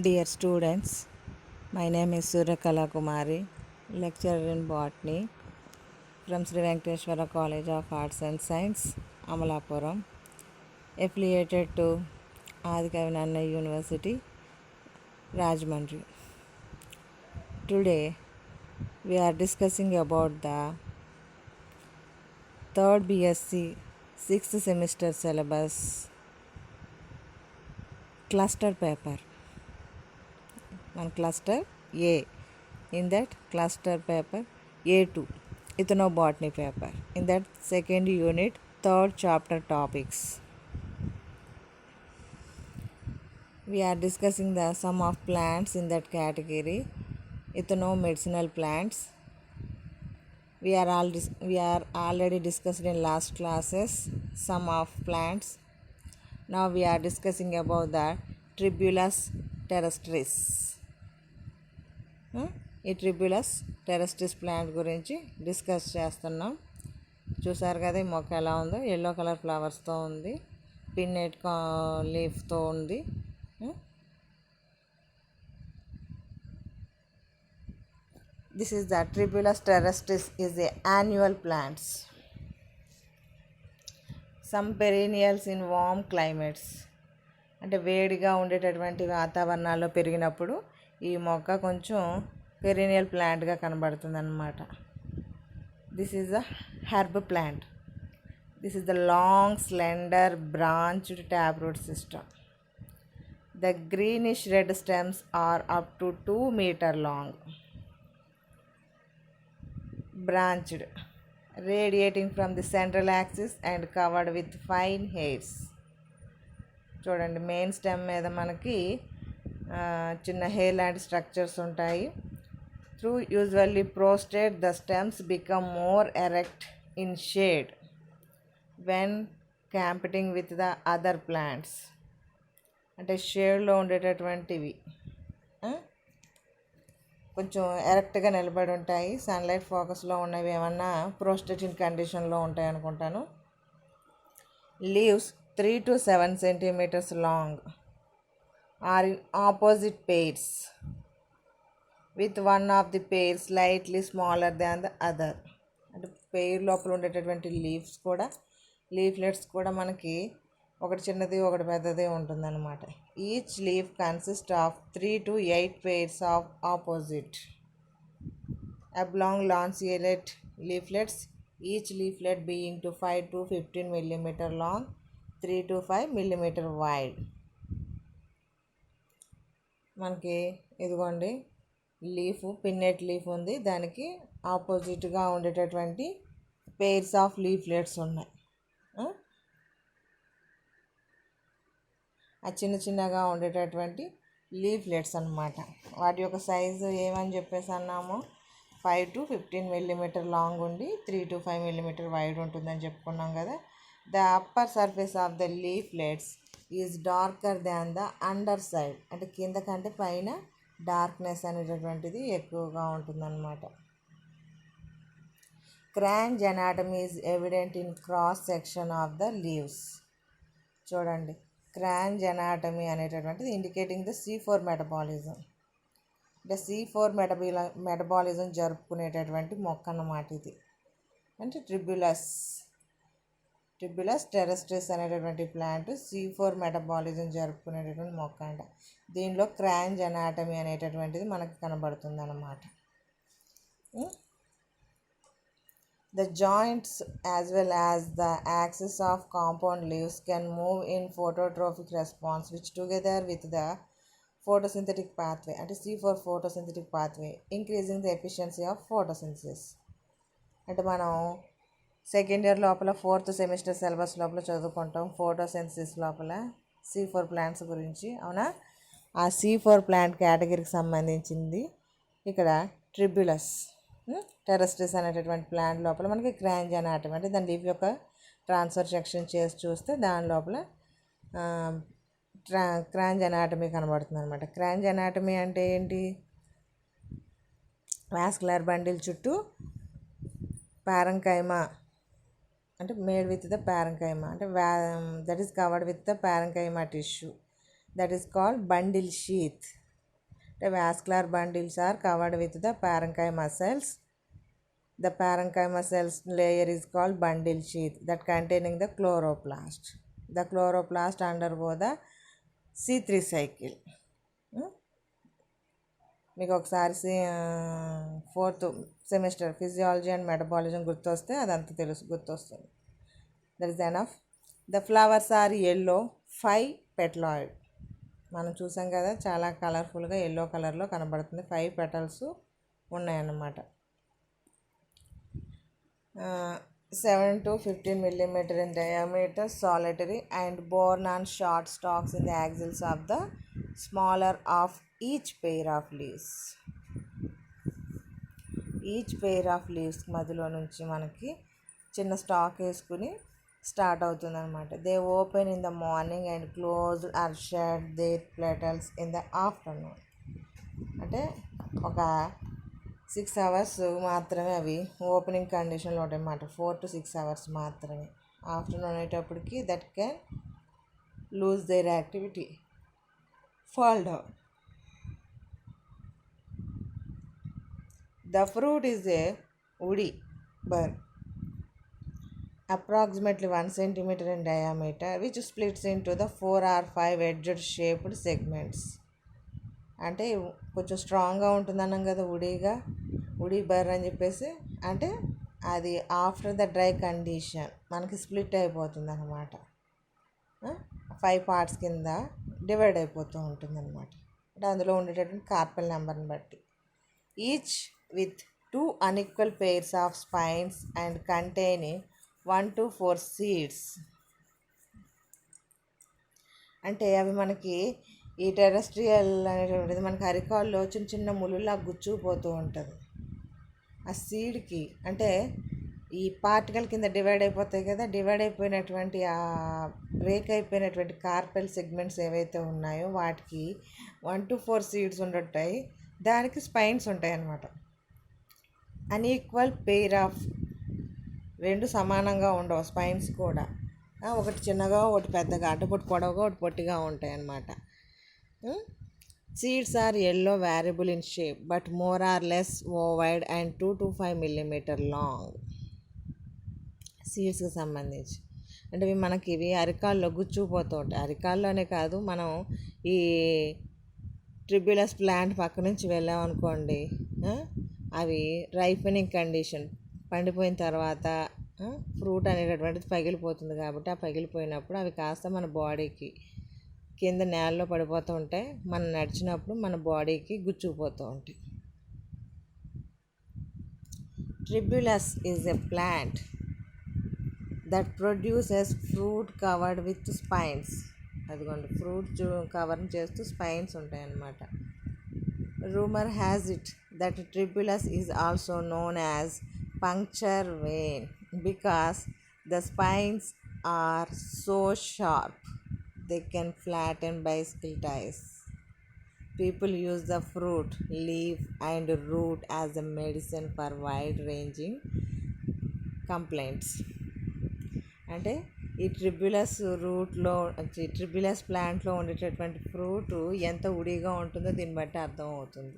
Dear students, my name is Suryakala Kumari, lecturer in botany from Sri Venkateshwara College of Arts and Science, Amalapuram, affiliated to Adikavinanna University, Rajahmundry. Today, we are discussing about the third BSc 6th semester syllabus cluster paper. One cluster A. In that cluster paper A2, ethnobotany paper. In that second unit, third chapter topics. We are discussing the sum of plants in that category. Ethnomedicinal plants. We are already discussed in last classes sum of plants. Now we are discussing about the Tribulus terrestris. ఈ Tribulus టెరస్ట్రిస్ plant గురించి discuss చేస్తున్నాం. చూసారు కదా ఈ మొక్క ఎలా ఉందో, yellow colour ఫ్లవర్స్తో ఉంది, పిన్నెట్ లీఫ్తో ఉంది. This is the Tribulus terrestris is a annual plants. Some perennials in warm climates, అంటే వేడిగా ఉండేటటువంటి వాతావరణాల్లో పెరిగినప్పుడు ఈ మొక్క కొంచెం పెరీనియల్ ప్లాంట్గా కనబడుతుంది అన్నమాట. This is the herb plant. This is the long slender branched tap root system. The greenish red stems are up to 2 meters long, branched, radiating from the central axis and covered with fine hairs. చూడండి, main stem మీద మనకి చిన్న hair లాంటి structures ఉంటాయి. Through usually prostate the stems become more erect in shade when competing with the other plants. అంటే షేడ్లో ఉండేటటువంటివి కొంచెం ఎరెక్ట్గా నిలబడి ఉంటాయి. సన్లైట్ ఫోకస్లో ఉన్నవి ఏమన్నా ప్రోస్టేటిన్ కండిషన్లో ఉంటాయి అనుకుంటాను. Leaves 3 to 7 centimeters long are in opposite pairs with one of the pair slightly smaller than the other. అంటే పెయిర్ లోపల ఉండేటటువంటి లీఫ్లెట్స్ కూడా మనకి ఒకటి చిన్నది ఒకటి పెద్దది ఉంటుందన్నమాట. Each leaf consist of 3 to 8 pairs of opposite oblong lanceolate leaflets, each leaflet being to 5 to 15 millimeter long, 3 to 5 millimeter wide. మనకి ఇదిగోండి పిన్నెట్ లీఫ్ ఉంది, దానికి ఆపోజిట్గా ఉండేటటువంటి పెయిర్స్ ఆఫ్ లీఫ్లెట్స్ ఉన్నాయి. ఆ చిన్నగా ఉండేటటువంటి లీఫ్లెట్స్ అన్నమాట. వాటి యొక్క సైజు ఏమని చెప్పేసి అన్నాము, 5 to 15 millimeter లాంగ్ ఉండి 3 to 5 millimeter వైడ్ ఉంటుందని చెప్పుకున్నాం కదా. The upper surface of the leaflets is darker than the under side. అంటే కింద కంటే పైన డార్క్నెస్ అనేటటువంటిది ఎక్కువగా ఉంటుందన్నమాట. Kranz anatomy is evident in cross section of the leaves. చూడండి, క్రాంజ్ అనాటమీ అనేటటువంటిది ఇండికేటింగ్ ద C4 మెటబాలిజం. అంటే C4 మెటబాలిజం జరుపుకునేటటువంటి మొక్క అన్నమాట ఇది. అంటే ట్రిబ్యులస్ టెరస్ట్రిస్ అనేటటువంటి ప్లాంట్ C4 మెటబాలిజం జరుపుకునేటటువంటి మొక్క అంట. దీనిలో క్రాంజ్ అనాటమీ అనేటటువంటిది మనకు కనబడుతుంది అన్నమాట. The joints as well as the axis of compound leaves can move in phototropic response which together with the photosynthetic pathway, అంటే C4 photosynthetic pathway, increasing the efficiency of photosynthesis. అంటే మనం సెకండ్ ఇయర్ లోపల 4th semester syllabus లోపల చదువుకుంటాం photosynthesis లోపల C4 plants గురించి, అవునా? ఆ C4 ప్లాంట్ కేటగిరీకి సంబంధించింది ఇక్కడ ట్రిబ్యులస్ టెరస్ట్రిస్ అనేటటువంటి ప్లాంట్ లోపల మనకి క్రాంజ్ అనాటమీ, అంటే దాని లీఫ్ యొక్క ట్రాన్స్ఫర్ సెక్షన్ చేసి చూస్తే దాని లోపల క్రాంజ్ అనాటమీ కనబడుతుంది అనమాట. క్రాంజ్ అనాటమీ అంటే ఏంటి? వాస్కులర్ బండిల్ చుట్టూ పారంకైమా, అంటే మేడ్ విత్ ద పారంకైమా, అంటే that is covered with the parenchyma tissue, that is called bundle sheath. The vascular bundles are covered with the parenchyma cells. The parenchyma cells layer is called bundle sheath that containing the chloroplast. The chloroplast undergo the C3 cycle. మీకు ఒకసారి 4th semester physiology and metabolism గుర్తొస్తే అదంతా గుర్తొస్తుంది. That is enough. The flowers are yellow 5 petaloid. మనం చూసాం కదా, చాలా కలర్ఫుల్గా ఎల్లో కలర్లో కనబడుతుంది. 5 పెటల్స్ ఉన్నాయన్నమాట. 7 to 15 millimeter in diameter, solitary and borne on short stalks in the axils of the smaller of each pair of leaves. Each pair of leaves మధ్యలో నుంచి మనకి చిన్న స్టాక్ వేసుకుని స్టార్ట్ అవుతుంది అనమాట. They open in the morning and closed or shed their petals in the afternoon. అంటే ఒక 6 hours మాత్రమే అవి ఓపెనింగ్ కండిషన్లో ఉంటాయి అన్నమాట. 4 to 6 hours మాత్రమే. ఆఫ్టర్నూన్ అయ్యేటప్పటికి that can lose their activity, fall down. The fruit is a woody bur, approximately 1 centimeter in diameter, which splits into the 4 or 5 edged shaped segments. అంటే కొంచెం స్ట్రాంగ్గా ఉంటుందన్నాం కదా ఉడీ బర్ అని చెప్పేసి. అంటే అది ఆఫ్టర్ ద డ్రై కండిషన్ మనకి స్ప్లిట్ అయిపోతుంది అన్నమాట. 5 parts కింద డివైడ్ అయిపోతూ ఉంటుంది అనమాట. అంటే అందులో ఉండేటటువంటి కార్పెల్ నెంబర్ని బట్టి. Each with 2 unequal pairs of spines and containing 1 to 4 seeds. అంటే అవి మనకి ఈ టెరెస్ట్రియల్ అనేటువంటిది మనకి అరికాల్లో చిన్న చిన్న ముళ్ళులా గుచ్చుకుపోతూ ఉంటుంది. ఆ సీడ్కి అంటే ఈ పార్టికల్ కింద డివైడ్ అయిపోతాయి కదా, డివైడ్ అయిపోయినటువంటి ఆ బ్రేక్ అయిపోయినటువంటి కార్పెల్ సెగ్మెంట్స్ ఏవైతే ఉన్నాయో వాటికి 1 to 4 సీడ్స్ ఉంటాయి. దానికి స్పైన్స్ ఉంటాయి అన్నమాట. అన్ఈక్వల్ పెయిర్ ఆఫ్, 2 సమానంగా ఉండవు స్పైన్స్ కూడా. ఒకటి చిన్నగా ఒకటి పెద్దగా, అంటే ఒకటి పొడవుగా ఒకటి పొట్టిగా ఉంటాయి అన్నమాట. Seeds are yellow variable in shape but more or less ovoid and 2 to 5 millimeter long. సీడ్స్కి సంబంధించి అంటే ఇవి అరికాల్లో గుచ్చుకుపోతూ ఉంటాయి. అరికాల్లోనే కాదు, మనం ఈ ట్రిబ్యులస్ ప్లాంట్ పక్క నుంచి వెళ్ళామనుకోండి, అవి రైపనింగ్ కండిషన్ పండిపోయిన తర్వాత ఫ్రూట్ అనేటటువంటిది పగిలిపోతుంది. కాబట్టి ఆ పగిలిపోయినప్పుడు అవి కాస్త మన బాడీకి కింద నేలలో పడిపోతూ ఉంటాయి. మనం నడిచినప్పుడు మన బాడీకి గుచ్చుకుపోతూ ఉంటాయి. Tribulus is a plant that produces fruit covered with spines. అదిగోండి, ఫ్రూట్ కవర్ చేస్తూ స్పైన్స్ ఉంటాయి అన్నమాట. Rumor has it that tribulus is also known as puncture vein because the spines are so sharp they can flatten bicycle tires. People use the fruit, leaf and root as a medicine for wide-ranging complaints. అంటే ఈ Tribulus ప్లాంట్లో ఉండేటటువంటి fruit ఎంత ఉడిగా ఉంటుందో దీన్ని బట్టి అర్థం అవుతుంది.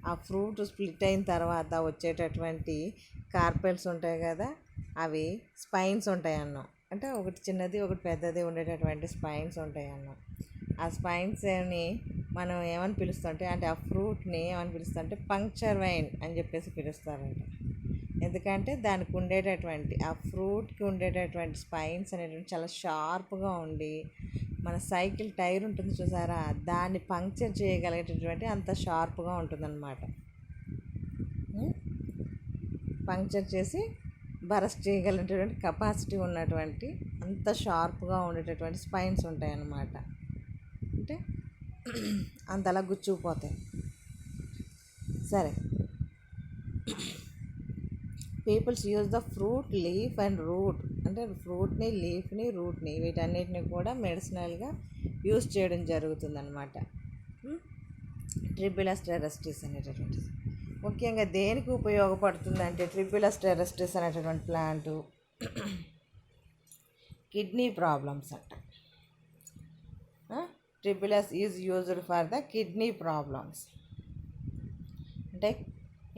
ఆ ఫ్రూట్ స్ప్లిట్ అయిన తర్వాత వచ్చేటటువంటి కార్పెల్స్ ఉంటాయి కదా, అవి స్పైన్స్ ఉంటాయి అన్నాం. అంటే ఒకటి చిన్నది ఒకటి పెద్దది ఉండేటటువంటి స్పైన్స్ ఉంటాయి అన్నాం. ఆ స్పైన్స్ని మనం ఏమని పిలుస్తుంటే, అంటే ఆ ఫ్రూట్ని ఏమని పిలుస్తుంటే పంక్చర్ వైన్ అని చెప్పేసి పిలుస్తారంట. ఎందుకంటే దానికి ఉండేటటువంటి ఆ ఫ్రూట్కి ఉండేటటువంటి స్పైన్స్ అనేటువంటి చాలా షార్ప్గా ఉండి మన సైకిల్ టైర్ ఉంటుంది చూసారా, దాన్ని పంక్చర్ చేయగలిగేటటువంటి అంత షార్ప్గా ఉంటుందన్నమాట. పంక్చర్ చేసి బరస్ట్ చేయగలిగేటటువంటి కెపాసిటీ ఉన్నటువంటి అంత షార్ప్గా ఉండేటటువంటి స్పైన్స్ ఉంటాయి అన్నమాట. అంటే అంతలా గుచ్చుకుపోతాయి. సరే, peoples use the fruit, leaf and root. అంటే ఫ్రూట్ని, లీఫ్ని, రూట్ని వీటన్నిటిని కూడా మెడిసినల్గా యూజ్ చేయడం జరుగుతుందన్నమాట. ట్రిబ్యులస్ టెరెస్ట్రిస్ అనేటటువంటిది ముఖ్యంగా దేనికి ఉపయోగపడుతుందంటే, ట్రిబ్యులస్ టెరెస్ట్రిస్ అనేటటువంటి ప్లాంట్ కిడ్నీ ప్రాబ్లమ్స్ అంట. Tribulus is used for the kidney problems. అంటే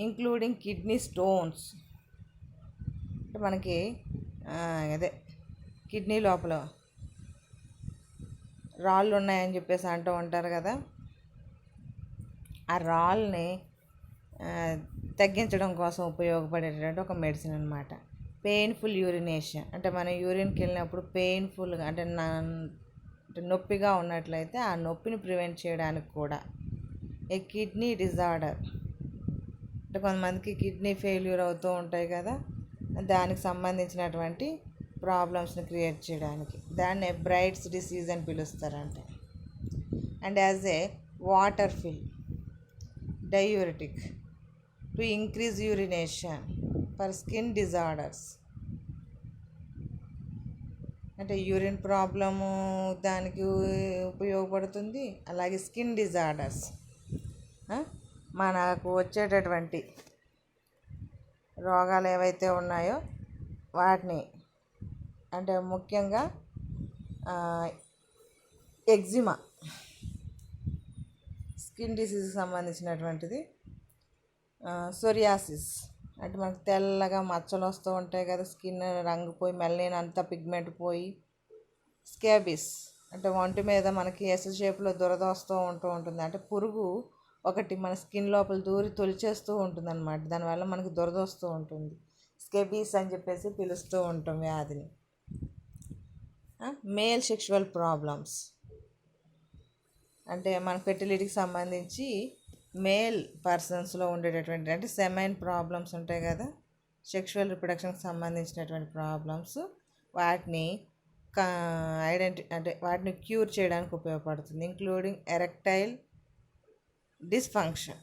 ఇంక్లూడింగ్ కిడ్నీ స్టోన్స్, అంటే మనకి అదే కిడ్నీ లోపల రాళ్ళు ఉన్నాయని చెప్పేసి అంటూ ఉంటారు కదా, ఆ రాళ్ళని తగ్గించడం కోసం ఉపయోగపడేటటువంటి ఒక మెడిసిన్ అనమాట. పెయిన్ఫుల్ యూరినేషన్, అంటే మనం యూరిన్కి వెళ్ళినప్పుడు పెయిన్ఫుల్గా అంటే నొప్పిగా ఉన్నట్లయితే ఆ నొప్పిని ప్రివెంట్ చేయడానికి కూడా. ఏ కిడ్నీ డిజార్డర్, అంటే కొంతమందికి కిడ్నీ ఫెయిల్యూర్ అవుతూ ఉంటాయి కదా, దానికి సంబంధించినటువంటి ప్రాబ్లమ్స్ని క్రియేట్ చేయడానికి దాన్ని బ్రైట్స్ డిసీజ్ అని పిలుస్తారంట. And as a water pill diuretic to increase urination for skin disorders, అంటే యూరిన్ ప్రాబ్లము దానికి ఉపయోగపడుతుంది. అలాగే స్కిన్ డిజార్డర్స్, మనకు వచ్చేటటువంటి రోగాలు ఏవైతే ఉన్నాయో వాటిని, అంటే ముఖ్యంగా ఎగ్జిమా స్కిన్ డిసీజ్కి సంబంధించినటువంటిది. సోరియాసిస్, అంటే మనకు తెల్లగా మచ్చలు వస్తూ ఉంటాయి కదా, స్కిన్ రంగు పోయి మెల్లనంతా పిగ్మెంట్ పోయి. స్కాబిస్, అంటే ఒంటి మీద మనకి ఎస్ షేప్లో దురద వస్తూ ఉంటుంది, అంటే పురుగు ఒకటి మన స్కిన్ లోపల దూరి తొలిచేస్తూ ఉంటుంది అనమాట, దానివల్ల మనకి దురద వస్తూ ఉంటుంది. స్కాబిస్ అని చెప్పేసి పిలుస్తూ ఉంటాం వ్యాధిని. మేల్ సెక్షువల్ ప్రాబ్లమ్స్, అంటే మన ఫెర్టిలిటీకి సంబంధించి మేల్ పర్సన్స్లో ఉండేటటువంటి అంటే సెమైన్ ప్రాబ్లమ్స్ ఉంటాయి కదా, సెక్షువల్ రిప్రొడక్షన్కి సంబంధించినటువంటి ప్రాబ్లమ్స్, వాటిని అంటే వాటిని క్యూర్ చేయడానికి ఉపయోగపడుతుంది. Including erectile dysfunction,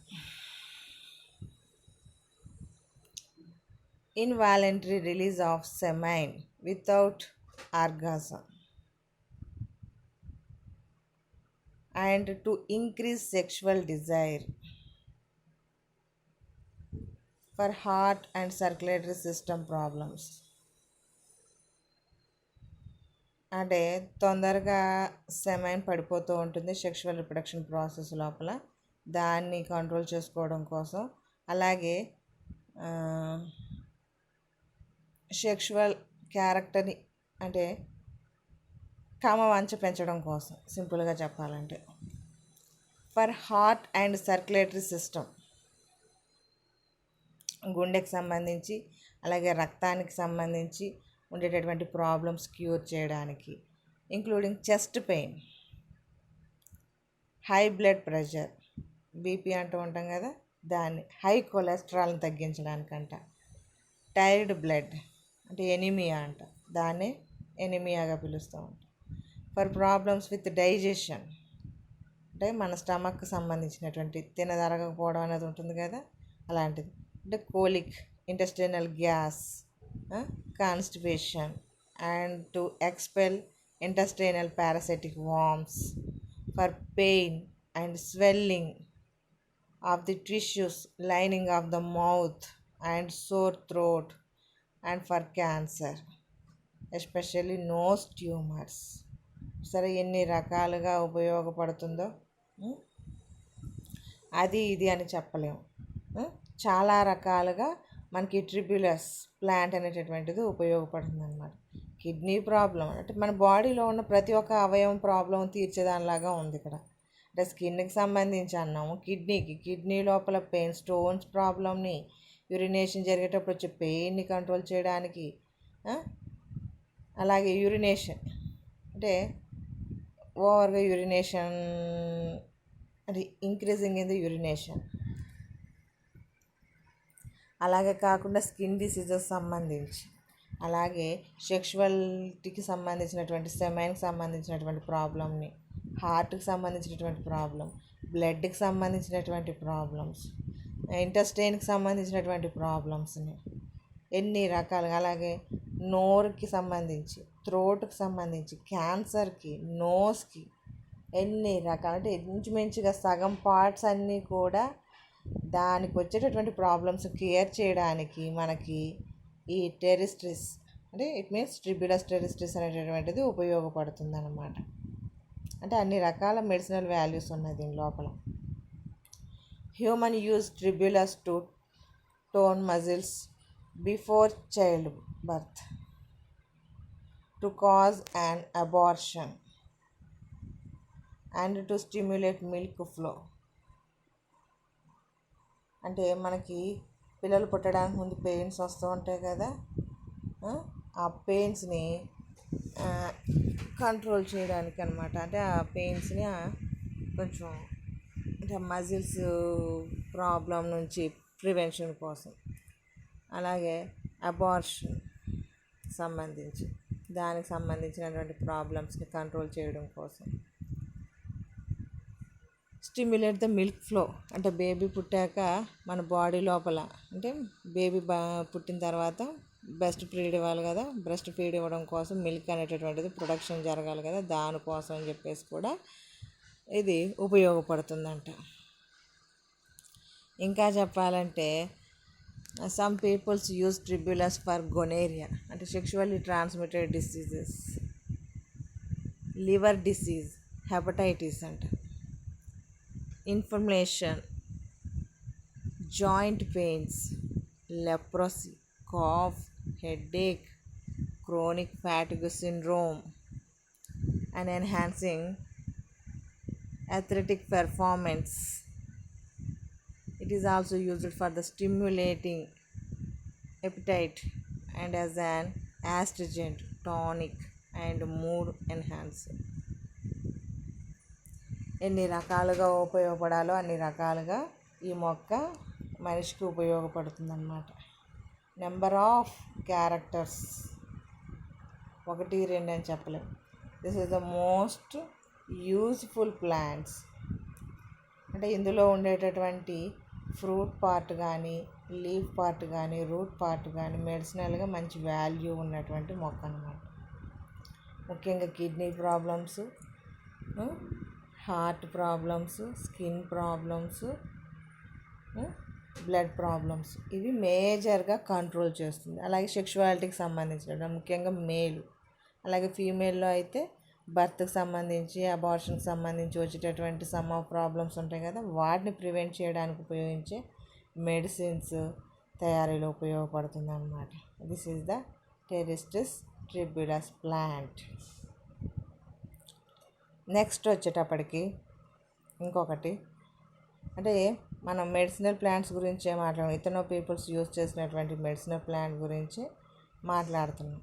involuntary release of semen without orgasm, and to increase sexual desire, for heart and circulatory system problems, అంటే తొందరగా సెమైన్ పడిపోతూ ఉంటుంది సెక్షువల్ రిప్రొడక్షన్ ప్రాసెస్ లోపల, దాన్ని కంట్రోల్ చేసుకోవడం కోసం. అలాగే సెక్షువల్ క్యారెక్టర్ని, అంటే కామవాంఛ పెంచడం కోసం సింపుల్గా చెప్పాలంటే. For heart and circulatory system, గుండెకి సంబంధించి అలాగే రక్తానికి సంబంధించి ఉండేటటువంటి ప్రాబ్లమ్స్ క్యూర్ చేయడానికి. Including chest pain, high blood pressure, BP అంటూ ఉంటాం కదా దాన్ని, హై కొలెస్ట్రాల్ని తగ్గించడానికంట. టైర్డ్ బ్లడ్, అంటే ఎనీమియా అంట, దాన్నే ఎనీమియాగా పిలుస్తూ ఉంటాం. ఫర్ ప్రాబ్లమ్స్ విత్ డైజెషన్, అంటే మన స్టమక్కి సంబంధించినటువంటి తినదరగకపోవడం అనేది ఉంటుంది కదా అలాంటిది. అంటే colic, intestinal gas, constipation, and to expel intestinal parasitic worms. For pain and swelling of the tissues lining of the mouth and sore throat, and for cancer especially nose tumours. సరే ఎన్ని రకాలుగా ఉపయోగపడుతుందో అది ఇది అని చెప్పలేము. చాలా రకాలుగా మనకి ట్రిబ్యులస్ ప్లాంట్ అనేటటువంటిది ఉపయోగపడుతుంది అన్నమాట. కిడ్నీ ప్రాబ్లం అంటే మన బాడీలో ఉన్న ప్రతి ఒక్క అవయవం ప్రాబ్లం తీర్చేదానిలాగా ఉంది ఇక్కడ. అంటే స్కిన్కి సంబంధించి అన్నాము, కిడ్నీ లోపల పెయిన్ స్టోన్స్ ప్రాబ్లమ్ని, యూరినేషన్ జరిగేటప్పుడు వచ్చే పెయిన్ని కంట్రోల్ చేయడానికి. అలాగే యూరినేషన్ అంటే ఓవర్గా యూరినేషన్, అది ఇంక్రీజింగ్ ఇన్ ది యూరినేషన్. అలాగే కాకుండా స్కిన్ డిసీజెస్ సంబంధించి, అలాగే సెక్షువల్టీకి సంబంధించినటువంటి సెమైన్కి సంబంధించినటువంటి ప్రాబ్లమ్ని, హార్ట్కి సంబంధించినటువంటి ప్రాబ్లం, బ్లడ్కి సంబంధించినటువంటి ప్రాబ్లమ్స్, ఇంటెస్టైన్కి సంబంధించినటువంటి ప్రాబ్లమ్స్ని ఎన్ని రకాలుగా, అలాగే నోరుకి సంబంధించి, థ్రోట్కి సంబంధించి, క్యాన్సర్కి, నోస్కి ఎన్ని రకాలు, అంటే ఇంచుమించుగా సగం పార్ట్స్ అన్నీ కూడా దానికి వచ్చేటటువంటి ప్రాబ్లమ్స్ క్లియర్ చేయడానికి మనకి ఈ టెరిస్ట్రిస్, అంటే ఇట్ మీన్స్ ట్రిబ్యులస్ టెరిస్ట్రిస్ అనేటటువంటిది ఉపయోగపడుతుంది అన్నమాట. అంటే అన్ని రకాల మెడిసినల్ వాల్యూస్ ఉన్నాయి దీని లోపల. Human use tribulus to tone muscles before childbirth to cause an abortion and to stimulate milk flow. అంటే మనకి పిల్లలు పుట్టడానికి ముందు పెయిన్స్ వస్తూ ఉంటాయి కదా, ఆ పెయిన్స్ని కంట్రోల్ చేయడానికి అనమాట. అంటే ఆ పెయిన్స్ని కొంచెం అంటే మజిల్స్ ప్రాబ్లం నుంచి ప్రివెన్షన్ కోసం, అలాగే అబార్షన్ దానికి సంబంధించినటువంటి ప్రాబ్లమ్స్ని కంట్రోల్ చేయడం కోసం. స్టిమ్యులేట్ ద మిల్క్ ఫ్లో అంటే బేబీ పుట్టాక మన బాడీ లోపల అంటే బేబీ పుట్టిన తర్వాత బ్రెస్ట్ ఫీడ్ ఇవ్వాలి కదా, బ్రెస్ట్ ఫీడ్ ఇవ్వడం కోసం మిల్క్ అనేటటువంటిది ప్రొడక్షన్ జరగాలి కదా, దానికోసం అని చెప్పేసి కూడా ఇది ఉపయోగపడుతుందంట. ఇంకా చెప్పాలంటే some peoples use Tribulus for gonorrhoea అంటే sexually transmitted diseases, liver disease, hepatitis అంట, inflammation, joint pains, leprosy, cough, headache, chronic fatigue syndrome, and enhancing athletic performance. It is also used for the stimulating appetite and as an astringent, tonic, and mood enhancer. ఎన్ని రకాలుగా ఉపయోగపడాలో అన్ని రకాలుగా ఈ మొక్క మనిషికి ఉపయోగపడుతుందన్నమాట. Number of characters 1, 2 అని చెప్పలేము. This is the most useful plants. అంటే ఇందులో ఉండేటటువంటి ఫ్రూట్ పార్ట్ కానీ, లీఫ్ పార్ట్ కానీ, రూట్ పార్ట్ కానీ మెడిసినల్గా మంచి వాల్యూ ఉన్నటువంటి మొక్క అన్నమాట. ముఖ్యంగా kidney problems, heart problems, skin problems, blood problems ఇవి మేజర్గా కంట్రోల్ చేస్తుంది. అలాగే సెక్షువాలిటీకి సంబంధించిన ముఖ్యంగా మేలు, అలాగే ఫీమేల్లో అయితే బర్త్కి సంబంధించి, అబార్షన్కి సంబంధించి వచ్చేటటువంటి సమ్ ఆఫ్ ప్రాబ్లమ్స్ ఉంటాయి కదా, వాటిని ప్రివెంట్ చేయడానికి ఉపయోగించే మెడిసిన్స్ తయారీలో ఉపయోగపడుతుంది అన్నమాట. This is the terrestris Tribulus plant. Next వచ్చేటప్పటికి ఇంకొకటి అంటే మనం మెడిసినల్ ప్లాంట్స్ గురించే మాట్లాడాం. ఇతనో పీపుల్స్ యూజ్ చేసినటువంటి మెడిసినల్ ప్లాంట్ గురించి మాట్లాడుతున్నాం.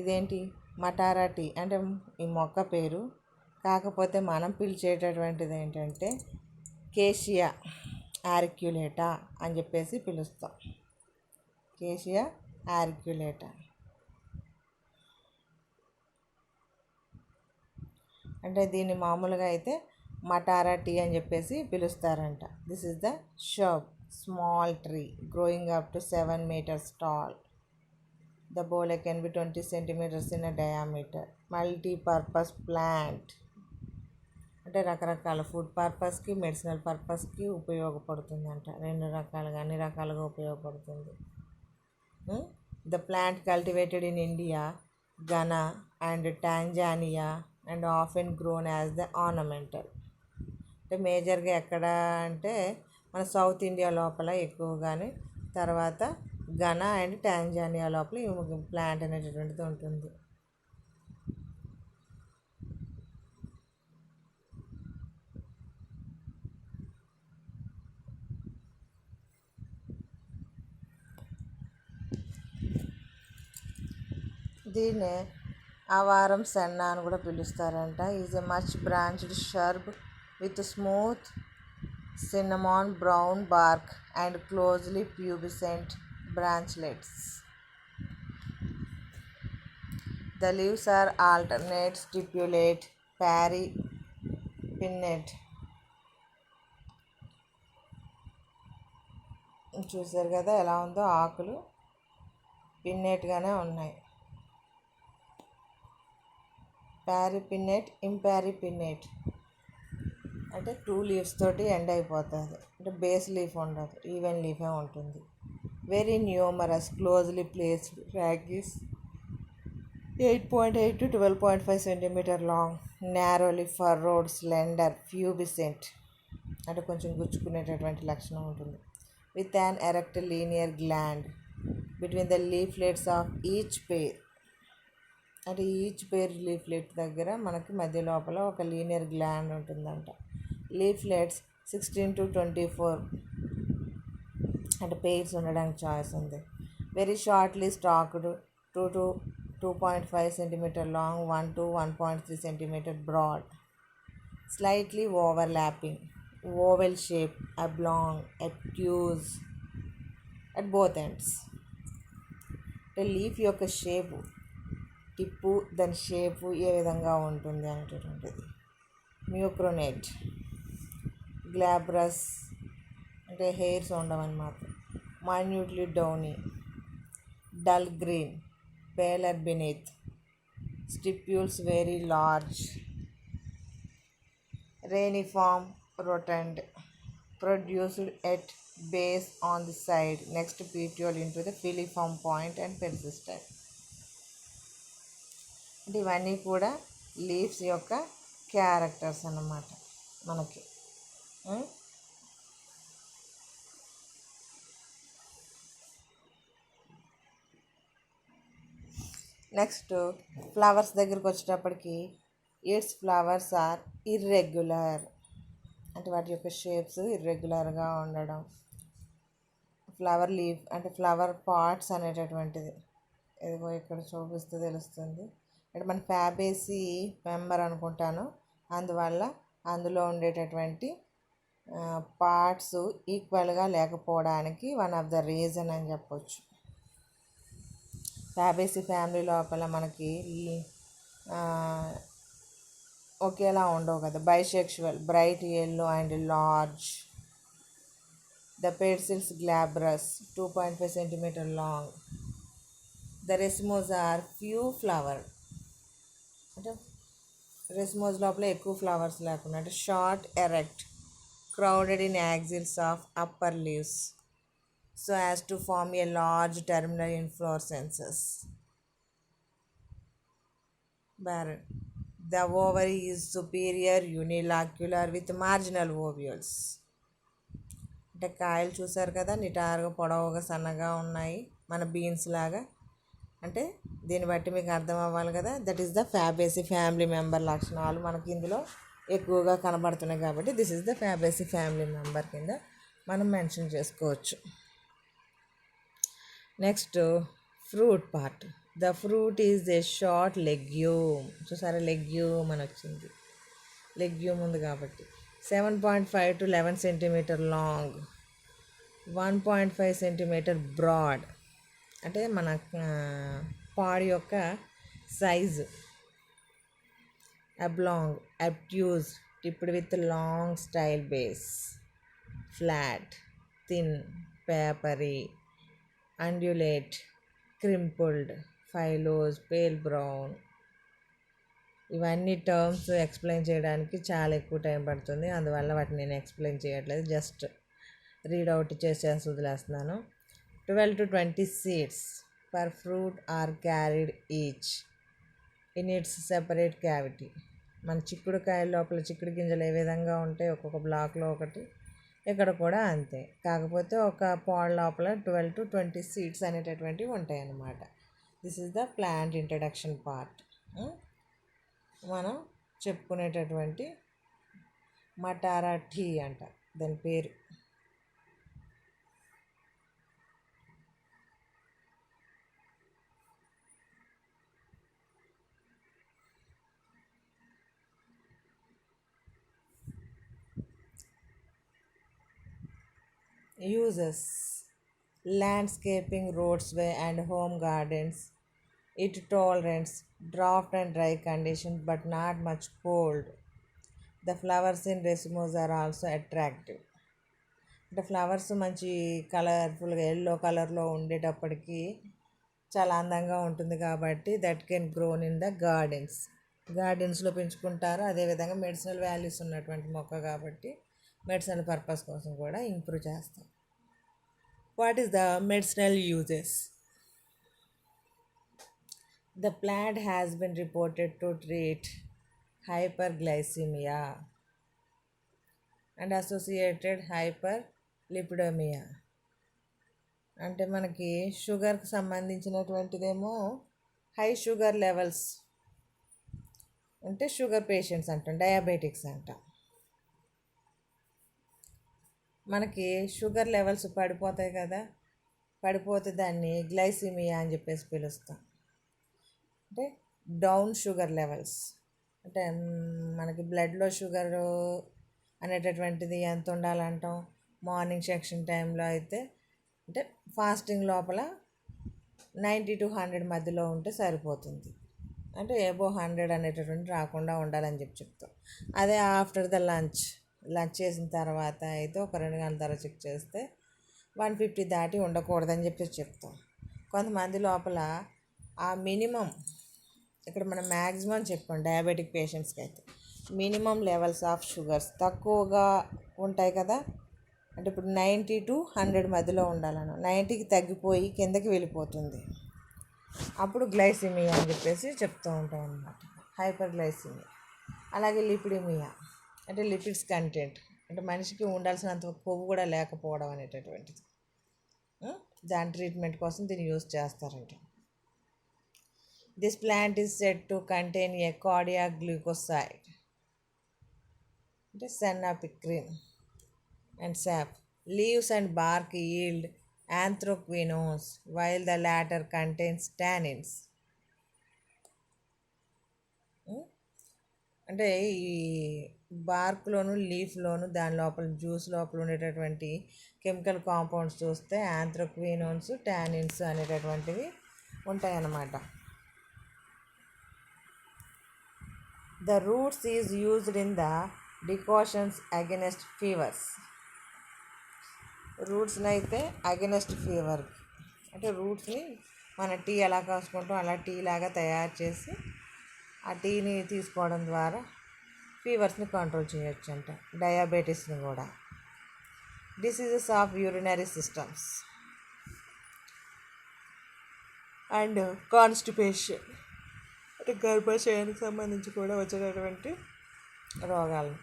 ఇదేంటి మటారా టీ అంటే ఈ మొక్క పేరు, కాకపోతే మనం పిలిచేటటువంటిది ఏంటంటే కేషియా ఆరిక్యులేటా అని చెప్పేసి పిలుస్తాం. కేషియా ఆరిక్యులేటా అంటే దీన్ని మామూలుగా అయితే మటారా టీ అని చెప్పేసి పిలుస్తారంట. This is the shrub small tree growing up to 7 meters tall. The bole can be 20 centimeters in a diameter. Multi-purpose plant అంటే రకరకాల ఫుడ్ పర్పస్కి, మెడిసినల్ పర్పస్కి ఉపయోగపడుతుందంట. అన్ని రకాలుగా ఉపయోగపడుతుంది. The plant cultivated in India, Ghana and Tanzania and often grown as the ornamental. అంటే మేజర్గా ఎక్కడ అంటే మన సౌత్ ఇండియా లోపల ఎక్కువగానే, తర్వాత ఘనా అండ్ టాంజానియా లోపల ఈ ప్లాంట్ అనేటటువంటిది ఉంటుంది. దీన్నే ఆవారం సెన్నా అని కూడా పిలుస్తారంట. Is a much branched shrub with smooth cinnamon brown bark and closely pubescent branchlets. The leaves are alternate, stipulate, pinnate. చూసారు కదా ఎలా ఉందో, ఆకులు పిన్నేట్గానే ఉన్నాయి. ప్యారిపిన్నేట్, ఇంపారిపిన్నేట్ అంటే 2 leaves తోటి ఎండ్ అయిపోతుంది. అంటే బేస్ లీఫ్ ఉండదు, ఈవెన్ లీఫే ఉంటుంది. వెరీ న్యూమరస్ క్లోజ్లీ ప్లేస్డ్ రాగీస్ 8.8 to 12.5 centimeter long, narrowly furrowed, slender, pubescent అంటే కొంచెం గుచ్చుకునేటటువంటి లక్షణం ఉంటుంది. With an erect linear gland between the leaflets of each పేర్. అంటే ఈచ్ పేర్ లీఫ్లెట్ దగ్గర మనకి మధ్య లోపల ఒక లీనియర్ గ్లాండ్ ఉంటుందంట. లీఫ్లెట్స్ 16 to 24 అంటే పేర్స్ ఉండడానికి ఛాయిస్ ఉంది. Very shortly stacked, 2 to 2.5 centimeter long, 1 to 1.3 centimeter broad, slightly overlapping, oval shape, oblong, obtuse at both ends. అంటే లీఫ్ యొక్క షేపు, టిప్పు, దాని షేపు ఏ విధంగా ఉంటుంది అనేటటువంటిది. మ్యూక్రోనేట్, గ్లాబ్రస్ అంటే హెయిర్స్ ఉండవన్నమాట. Minutely downy, dull green, paler beneath, stipules very large, reniform, rotund, produced at base on the side next petiole into the filiform point and persistent. అంటే ఇవన్నీ కూడా లీవ్స్ యొక్క క్యారెక్టర్స్ అన్నమాట మనకి. నెక్స్ట్ ఫ్లవర్స్ దగ్గరికి వచ్చేటప్పటికి ఇట్స్ ఫ్లవర్స్ ఆర్ ఇర్రెగ్యులర్, అంటే వాటి యొక్క షేప్స్ ఇర్రెగ్యులర్గా ఉండడం. ఫ్లవర్ లీఫ్ అంటే ఫ్లవర్ పార్ట్స్ అనేటటువంటిది ఏదో ఇక్కడ చూపిస్తే తెలుస్తుంది. అంటే మన ఫ్యాబేసీ మెంబర్ అనుకుంటాను, అందువల్ల అందులో ఉండేటటువంటి పార్ట్స్ ఈక్వల్గా లేకపోవడానికి వన్ ఆఫ్ ద రీజన్ అని చెప్పొచ్చు. ఫ్యాబేసీ ఫ్యామిలీ లోపల మనకి ఒకేలా ఉండవు కదా. Bisexual, bright yellow and large. The pedicels glabrous, 2.5 centimeter long. The racemes or few flower, అంటే రెస్మోస్ లోపల ఎక్కువ ఫ్లవర్స్ లేకుండా, అంటే short, erect, crowded in axils of upper leaves so as to form a large terminal inflorescences. Barren. The ovary is superior unilocular with marginal ovules. అంటే కాయలు చూసారు కదా, నిటారుగా పొడవుగా సన్నగా ఉన్నాయి, మన బీన్స్ లాగా. అంటే దీన్ని బట్టి మీకు అర్థం అవ్వాలి కదా, that is the Fabaceae family member లక్షణాలు మనకి ఇందులో ఎక్కువగా కనబడుతున్నాయి కాబట్టి this is the Fabaceae family member కింద మనం మెన్షన్ చేసుకోవచ్చు. Next fruit part. The fruit is a short legume. చూసారా, లెగ్యూమ్ అని వచ్చింది, లెగ్యూమ్ ఉంది కాబట్టి. 7.5 to 11 centimeter long, 1.5 centimeter broad, అంటే మన పాడి యొక్క size. Oblong, obtuse, tipped with long style base. Flat, thin, papery, undulate, crimpled, ఫైలోజ్, పేల్ బ్రౌన్. ఇవన్నీ టర్మ్స్ ఎక్స్ప్లెయిన్ చేయడానికి చాలా ఎక్కువ టైం పడుతుంది, అందువల్ల వాటిని నేను ఎక్స్ప్లెయిన్ చేయట్లేదు, జస్ట్ రీడ్ అవుట్ చేసేసి వదిలేస్తున్నాను. 12 to 20 seeds per fruit are carried each in its separate cavity. మన చిక్కుడుకాయ లోపల చిక్కుడు గింజలు ఏ విధంగా ఉంటాయి, ఒక్కొక్క బ్లాక్లో ఒకటి, ఇక్కడ కూడా అంతే. కాకపోతే ఒక పాడ్ లోపల 12 to 20 సీడ్స్ అనేటటువంటివి ఉంటాయి అన్నమాట. This is the plant introduction part. మనం చెప్పుకునేటటువంటి మటారా టీ అంట దాని పేరు. Uses: landscaping, roadway and home gardens. It tolerates drought and dry conditions but not much cold. The flowers in racemos are also attractive. అంటే flowers మంచి కలర్ఫుల్గా yellow కలర్లో ఉండేటప్పటికీ చాలా అందంగా ఉంటుంది కాబట్టి that can grown in the గార్డెన్స్లో పెంచుకుంటారు. అదేవిధంగా మెడిసినల్ వాల్యూస్ ఉన్నటువంటి మొక్క కాబట్టి మెడిసినల్ పర్పస్ కోసం కూడా ఇంప్రూవ్ చేస్తాం. What is the medicinal uses? The plant has been reported to treat hyperglycemia. And associated hyperlipidaemia. అంటే మనకి షుగర్కి సంబంధించినటువంటిదేమో హై షుగర్ లెవెల్స్ అంటే షుగర్ పేషెంట్స్ అంటాం, డయాబెటిక్స్ అంటాం. మనకి షుగర్ లెవెల్స్ పడిపోతాయి కదా, పడిపోతే దాన్ని గ్లైసిమియా అని చెప్పేసి పిలుస్తాం. అంటే డౌన్ షుగర్ లెవెల్స్ అంటే మనకి బ్లడ్లో షుగర్ అనేటటువంటిది ఎంత ఉండాలంటాం, మార్నింగ్ సెక్షన్ టైంలో అయితే అంటే ఫాస్టింగ్ లోపల 90 to 100 మధ్యలో ఉంటే సరిపోతుంది. అంటే ఎబో 100 అనేటటువంటి రాకుండా ఉండాలని చెప్తాం. అదే ఆఫ్టర్ ద లంచ్ చేసిన తర్వాత అయితే ఒక 2 గంటల తర్వాత చెక్ చేస్తే 150 దాటి ఉండకూడదని చెప్పేసి చెప్తాం. కొంతమంది లోపల ఆ మినిమం, ఇక్కడ మనం మ్యాక్సిమం చెప్పాం డయాబెటిక్ పేషెంట్స్కి అయితే మినిమం లెవెల్స్ ఆఫ్ షుగర్స్ తక్కువగా ఉంటాయి కదా. అంటే ఇప్పుడు 90 to 100 మధ్యలో ఉండాలను, 90కి తగ్గిపోయి కిందకి వెళ్ళిపోతుంది, అప్పుడు గ్లైసిమియా అని చెప్పేసి చెప్తూ ఉంటాం అన్నమాట, హైపర్ గ్లైసిమియా. అలాగే లిపిడిమియా అంటే లిపిడ్స్ కంటెంట్ అంటే మనిషికి ఉండాల్సినంత కొవ్వు కూడా లేకపోవడం అనేటటువంటిది. దాని ట్రీట్మెంట్ కోసం దీన్ని యూజ్ చేస్తారంట. This plant is said to contain A cardiac glucoside అంటే సెన్నాపిక్రిన్ and sap. Leaves and bark yield anthraquinones, while the latter contains tannins. అంటే ఈ బార్క్లోను లీఫ్లోను దాని లోపల జ్యూస్ లోపల ఉండేటటువంటి కెమికల్ కాంపౌండ్స్ చూస్తే యాంథ్రక్వినోన్స్, టానిన్స్ అనేటటువంటివి ఉంటాయన్నమాట. The roots is used in the decoctions against fevers. రూట్స్ని అయితే అగెనెస్ట్ ఫీవర్ అంటే రూట్స్ని మన టీ ఎలా కాసుకుంటాం అలా టీ లాగా తయారు చేసి ఆ టీని తీసుకోవడం ద్వారా ఫీవర్స్ని కంట్రోల్ చేయొచ్చు అంట, డయాబెటీస్ని కూడా. Diseases of urinary systems and constipation అంటే గర్భాశయానికి సంబంధించి కూడా వచ్చేటటువంటి రోగాలు.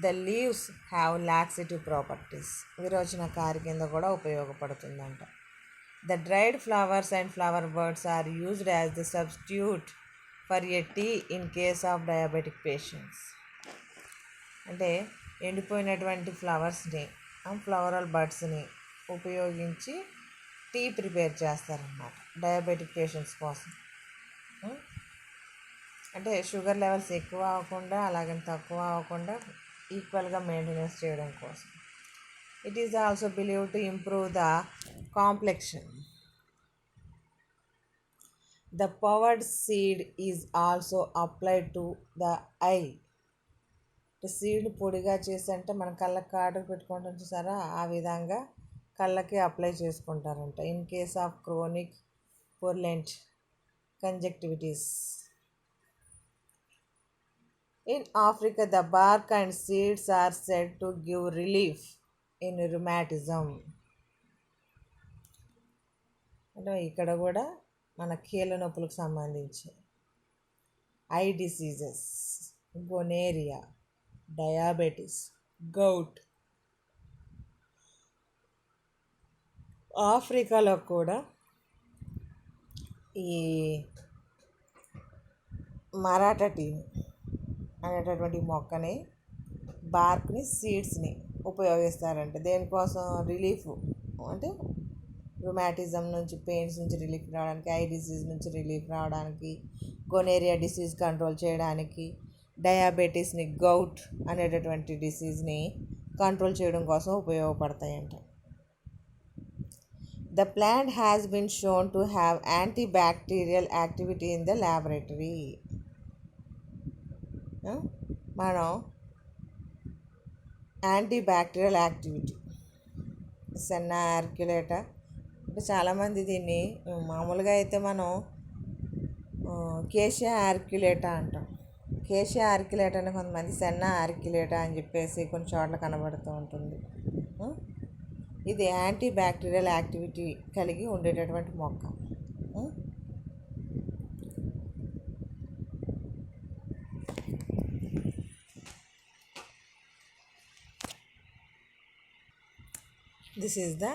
The leaves have laxative properties, విరోచనకారి కింద కూడా ఉపయోగపడుతుందంట. The dried flowers and flower birds are used as the substitute for a tea in case of diabetic patients. అంటే ఎండిపోయినటువంటి ఫ్లవర్స్ని, ఫ్లవరల్ బర్డ్స్ని ఉపయోగించి టీ ప్రిపేర్ చేస్తారన్నమాట డయాబెటిక్ పేషెంట్స్ కోసం. అంటే షుగర్ లెవెల్స్ ఎక్కువ అవ్వకుండా అలాగని తక్కువ అవ్వకుండా ఈక్వల్గా మెయింటెనెన్స్ చేయడం కోసం. It is also believe to improve the complexion. The powered seed is also applied to the I. Seed పొడిగా చేసి అంటే మన కళ్ళకి కాటుకు పెట్టుకుంటాం చూసారా, ఆ విధంగా కళ్ళకి అప్లై చేసుకుంటారంట in case of chronic purulent conjunctivitis. In Africa, the bark and seeds are said to give relief in rheumatism. అంటే ఇక్కడ కూడా మన కీళ్ళ నొప్పులకు సంబంధించి I diseases, gonorrhoea, diabetes, govt. ఆఫ్రికాలో కూడా ఈ మరాఠా టీ అనేటటువంటి మొక్కని, బార్క్ని, సీడ్స్ని ఉపయోగిస్తారంట. దేనికోసం? రిలీఫ్ అంటే రుమాటిజం నుంచి, పెయిన్స్ నుంచి రిలీఫ్ రావడానికి, ఐ డిసీజ్ నుంచి రిలీఫ్ రావడానికి, గొనేరియా డిసీజ్ కంట్రోల్ చేయడానికి, డయాబెటీస్ని, గౌట్ అనేటటువంటి డిసీజ్ని కంట్రోల్ చేయడం కోసం ఉపయోగపడతాయంట. The plant has been shown to have antibacterial activity in the laboratory. మనం యాంటీబ్యాక్టీరియల్ యాక్టివిటీ సెన్నా ఆర్క్యులేటా అంటే చాలామంది దీన్ని మామూలుగా అయితే మనం కేషియా ఆర్క్యులేటా అంటాం. కేషియా ఆర్క్యులేటా అని కొంతమంది సెన్నా ఆర్క్యులేటా అని చెప్పేసి కొన్ని చోట్ల కనబడుతూ ఉంటుంది. ఇది యాంటీబ్యాక్టీరియల్ యాక్టివిటీ కలిగి ఉండేటటువంటి మొక్క. దిస్ ఈజ్ ద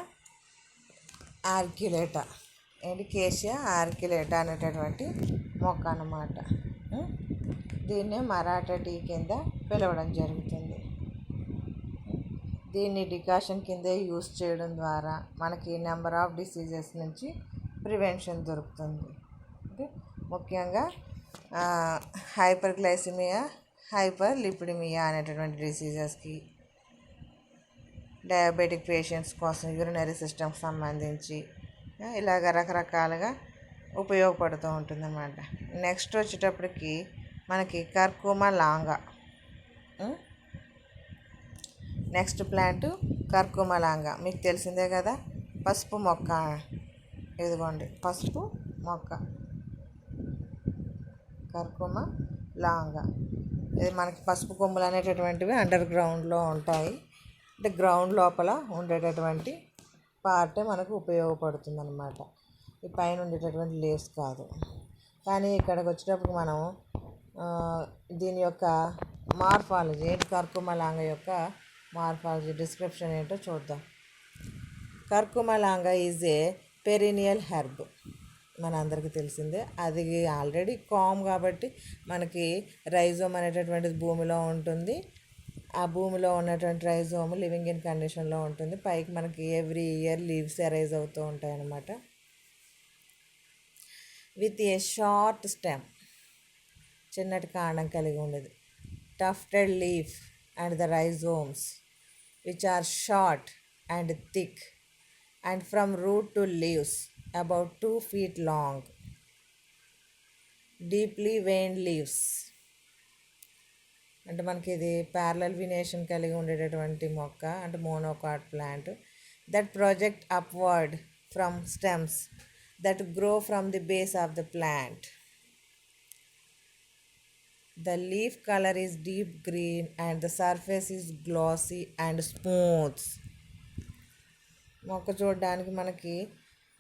ఆర్క్యులేటా, ఏంటి కేషియా ఆర్క్యులేటా అనేటటువంటి మొక్క అన్నమాట. దీన్నే మరాఠా టీ కింద పిలవడం జరుగుతుంది. దీన్ని డికాషన్ కిందే యూస్ చేయడం ద్వారా మనకి నెంబర్ ఆఫ్ డిసీజెస్ నుంచి ప్రివెన్షన్ దొరుకుతుంది. ఓకే, ముఖ్యంగా హైపర్ గ్లైసిమియా, హైపర్ లిపిడిమియా అనేటటువంటి డిసీజెస్కి, డయాబెటిక్ పేషెంట్స్ కోసం యూరినరీ సిస్టమ్కి సంబంధించి ఇలాగ రకరకాలుగా ఉపయోగపడుతూ ఉంటుందన్నమాట. నెక్స్ట్ వచ్చేటప్పటికి మనకి కర్కుమా లాంగా. నెక్స్ట్ ప్లాంట్ కర్కుమా లాంగా, మీకు తెలిసిందే కదా, పసుపు మొక్క. ఇదిగోండి పసుపు మొక్క కర్కుమా లాంగా. ఇది మనకి పసుపు కొమ్ములు అనేటటువంటివి అండర్ గ్రౌండ్లో ఉంటాయి. అంటే గ్రౌండ్ లోపల ఉండేటటువంటి పార్టే మనకు ఉపయోగపడుతుంది అన్నమాట. ఈ పైన ఉండేటటువంటి లీవ్స్ కాదు. కానీ ఇక్కడికి వచ్చేటప్పుడు మనం దీని యొక్క మార్ఫాలజీ ఏంటి, కర్కుమా లాంగా యొక్క మార్ఫాలజీ డిస్క్రిప్షన్ ఏంటో చూద్దాం. కర్కుమా లాంగా ఈజ్ ఏ పెరినియల్ హెర్బ్, మన అందరికీ తెలిసిందే. అది ఆల్రెడీ కామ్ కాబట్టి మనకి రైజోమ్ అనేటటువంటిది భూమిలో ఉంటుంది. ఆ భూమిలో ఉన్నటువంటి రైజోమ్ లివింగ్ ఇన్ కండిషన్లో ఉంటుంది. పైకి మనకి ఎవ్రీ ఇయర్ లీవ్స్ అరైజ్ అవుతూ ఉంటాయి అన్నమాట. విత్ ఏ షార్ట్ స్టెమ్, చిన్నటి కాండం కలిగి ఉండేది. Tufted leaf and the rhizomes which are short and thick and from root to leaves about 2 feet long. Deeply veined leaves, అంటే మనకి ఇది ప్యారలల్ వినేషన్ కలిగి ఉండేటటువంటి మొక్క, అంటే monocot plant. That project upward from stems that grow from the base of the plant. The leaf color is deep green and the surface is glossy and smooth. మొక్క చూడడానికి మనకి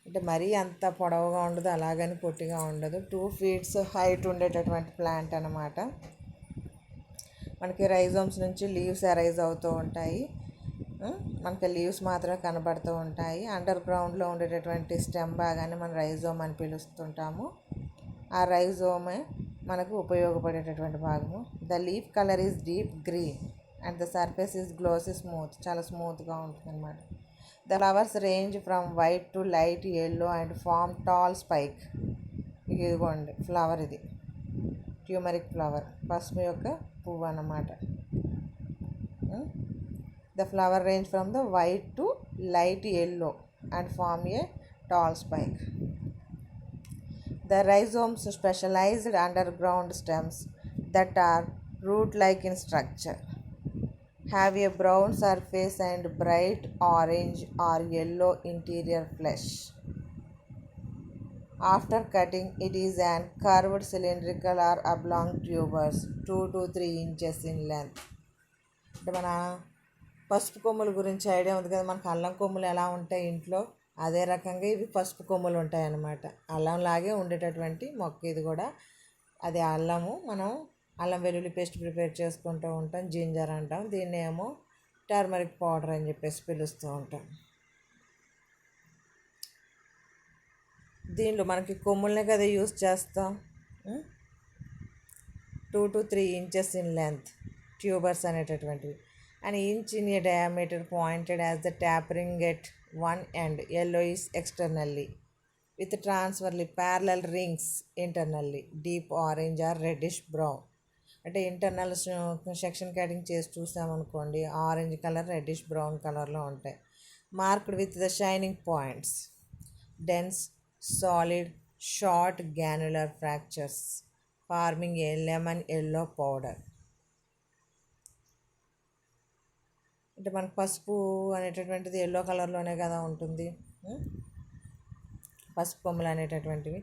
అంటే మరీ అంత పొడవుగా ఉండదు, అలాగని పొట్టిగా ఉండదు. 2 feet హైట్ ఉండేటటువంటి ప్లాంట్ అన్నమాట. మనకి రైజోమ్స్ నుంచి లీవ్స్ అరైజ్ అవుతూ ఉంటాయి. మనకి లీవ్స్ మాత్రమే కనబడుతూ ఉంటాయి. అండర్ గ్రౌండ్లో ఉండేటటువంటి స్టెమ్ భాగాన్ని మనం రైజోమ్ అని పిలుస్తుంటాము. ఆ రైజోమే మనకు ఉపయోగపడేటటువంటి భాగము. The leaf colour is deep green and the surface is glossy smooth, చాలా స్మూత్గా ఉంటుంది అన్నమాట. The flowers range from white to light yellow and form tall spike. ఇదిగోండి ఫ్లవర్, ఇది ట్యూమరిక్ ఫ్లవర్, పసుపు యొక్క పువ్వు అన్నమాట. The flower range from the white to light yellow and form a tall spike. The rhizomes specialized underground stems that are root-like in structure have a brown surface and bright orange or yellow interior flesh. After cutting, it is an curved cylindrical or oblong tubers 2 to 3 inches in length. అంటే మన పసుపు కొమ్ముల గురించి idea ఉంది కదా, మనకు అల్లం కొమ్ములు ఎలా ఉంటాయి ఇంట్లో, అదే రకంగా ఇవి పసుపు కొమ్ములు ఉంటాయి అన్నమాట. అల్లంలాగే ఉండేటటువంటి మొక్క ఇది కూడా. అది అల్లము, మనం అల్లం వెల్లుల్లి పేస్ట్ ప్రిపేర్ చేసుకుంటూ ఉంటాం, జింజర్ అంటాం. దీన్ని ఏమో టర్మరిక్ పౌడర్ అని చెప్పేసి పిలుస్తూ ఉంటాం. దీనిలో మనకి కొమ్ములనే కదా యూస్ చేస్తాం. 2 to 3 inches in length tubers అనేటటువంటివి. And inch in a diameter pointed as the tapering at one end, yellowish externally with transversely parallel rings internally, deep orange or reddish brown. అంటే ఇంటర్నల్ సెక్షన్ కటింగ్ చేసి చూసామనుకోండి, orange colour, reddish brown కలర్లో ఉంటాయి. Marked with the shining points, dense solid short granular fractures farming A lemon yellow powder. అంటే మనకు పసుపు అనేటటువంటిది yellow కలర్లోనే కదా ఉంటుంది. పసుపు కొమ్ములు అనేటటువంటివి